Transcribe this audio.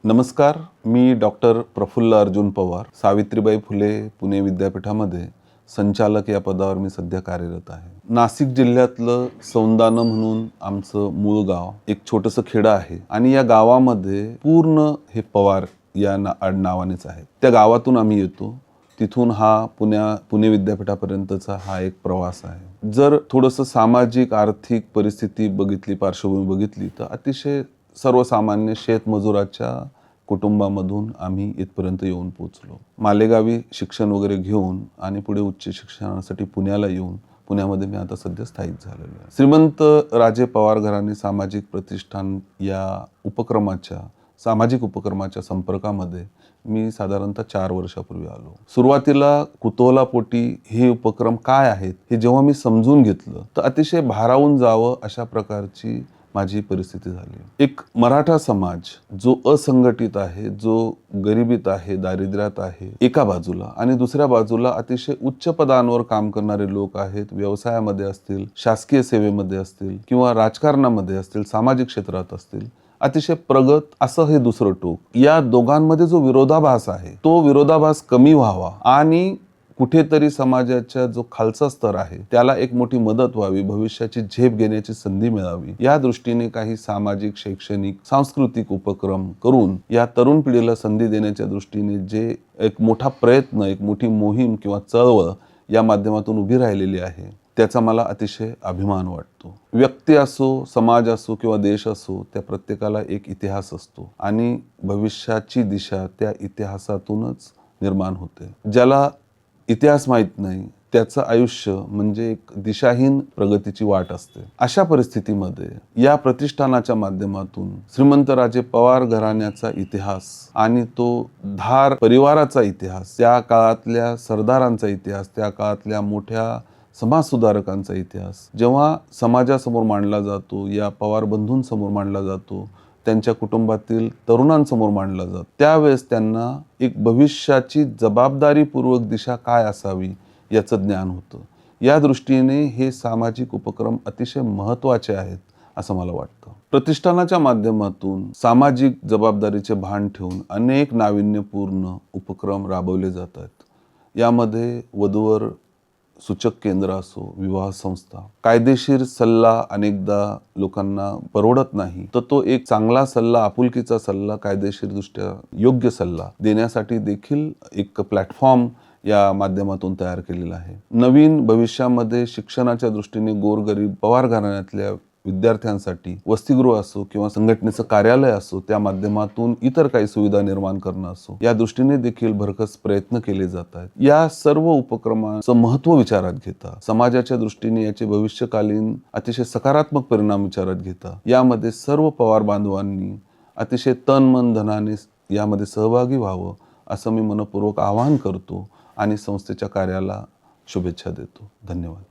नमस्कार, मी डॉक्टर प्रफुल्ल अर्जुन पवार, सावित्रीबाई फुले पुणे विद्यापीठामध्ये संचालक या पदावर मी सध्या कार्यरत आहे. नाशिक जिल्ह्यातलं सौंदाणा म्हणून आमचं मूळ गाव एक छोटंसं खेडं आहे आणि या गावामध्ये पूर्ण हे पवार या नावानेच आहे. त्या गावातून आम्ही येतो. तिथून हा पुणे विद्यापीठापर्यंतचा हा एक प्रवास आहे. जर थोडंसं सामाजिक आर्थिक परिस्थिती बघितली, पार्श्वभूमी बघितली तर अतिशय सर्वसामान्य शेतमजुराच्या कुटुंबामधून आम्ही इथपर्यंत येऊन पोहोचलो. मालेगावी शिक्षण वगैरे घेऊन आणि पुढे उच्च शिक्षणासाठी पुण्याला येऊन पुण्यामध्ये मी आता सध्या स्थायिक झालेलो आहे. श्रीमंत राजे पवार घराणे सामाजिक प्रतिष्ठान या सामाजिक उपक्रमाच्या संपर्कामध्ये मी साधारणतः 4 वर्षापूर्वी आलो. सुरुवातीला कुतूहलापोटी हे उपक्रम काय आहेत हे जेव्हा मी समजून घेतलं तर अतिशय भारावून जावं अशा प्रकारची माझी परिस्थिती झाली. एक मराठा समाज जो असंघटित आहे, जो गरिबीत आहे, दारिद्र्यात आहे एका बाजूला, आणि दुसऱ्या बाजूला अतिशय उच्च पदांवर काम करणारे लोक आहेत. व्यवसायामध्ये असतील, शासकीय सेवेमध्ये असतील किंवा राजकारणामध्ये असतील, सामाजिक क्षेत्रात असतील, अतिशय प्रगत असं हे दुसरं टोक. या दोघांमध्ये जो विरोधाभास आहे तो विरोधाभास कमी व्हावा आणि कुठेतरी समाजाच्या जो खालचा स्तर आहे त्याला एक मोठी मदत व्हावी, भविष्याची झेप घेण्याची संधी मिळावी, या दृष्टीने काही सामाजिक, शैक्षणिक, सांस्कृतिक उपक्रम करून या तरुण पिढीला संधी देण्याच्या दृष्टीने जे एक मोठा प्रयत्न, एक मोठी मोहीम किंवा चळवळ या माध्यमातून उभी राहिलेली आहे त्याचा मला अतिशय अभिमान वाटतो. व्यक्ती असो, समाज असो किंवा देश असो, त्या प्रत्येकाला एक इतिहास असतो आणि भविष्याची दिशा त्या इतिहासातूनच निर्माण होते. ज्याला इतिहास माहीत नाही त्याचं आयुष्य म्हणजे एक दिशाहीन प्रगतीची वाट असते. अशा परिस्थितीमध्ये या प्रतिष्ठानाच्या माध्यमातून श्रीमंत राजे पवार घराण्याचा इतिहास आणि तो धार परिवाराचा इतिहास, त्या काळातल्या सरदारांचा इतिहास, त्या काळातल्या मोठ्या समाजसुधारकांचा इतिहास जेव्हा समाजासमोर मांडला जातो, या पवार बंधूंसमोर मांडला जातो, त्यांच्या कुटुंबातील तरुणांसमोर मांडला जातो, त्यावेळेस त्यांना एक भविष्याची जबाबदारीपूर्वक दिशा काय असावी याचं ज्ञान होतं. या दृष्टीने हे सामाजिक उपक्रम अतिशय महत्त्वाचे आहेत असं मला वाटतं. प्रतिष्ठानाच्या माध्यमातून सामाजिक जबाबदारीचे भान ठेवून अनेक नाविन्यपूर्ण उपक्रम राबवले जातात. यामध्ये वधूवर सूचक केंद्र असो, विवाह संस्था, कायदेशीर सल्ला अनेकदा लोकांना परवडत नाही तर तो एक चांगला सल्ला, आपुलकीचा सल्ला, कायदेशीरदृष्ट्या योग्य सल्ला देण्यासाठी देखील एक प्लॅटफॉर्म या माध्यमातून तयार केलेला आहे. नवीन भविष्यामध्ये शिक्षणाच्या दृष्टीने गोरगरीब पवार घराण्यातल्या विद्यार्थ्यांसाठी वसतिगृह असो किंवा संघटनेचं कार्यालय असो, त्या माध्यमातून इतर काही सुविधा निर्माण करणं असो, या दृष्टीने देखील भरघोस प्रयत्न केले जात आहेत. या सर्व उपक्रमांचं महत्त्व विचारात घेता, समाजाच्या दृष्टीने याचे भविष्यकालीन अतिशय सकारात्मक परिणाम विचारात घेता यामध्ये सर्व पवार बांधवांनी अतिशय तन मन धनाने यामध्ये सहभागी व्हावं असं मी मनपूर्वक आवाहन करतो आणि संस्थेच्या कार्याला शुभेच्छा देतो. धन्यवाद.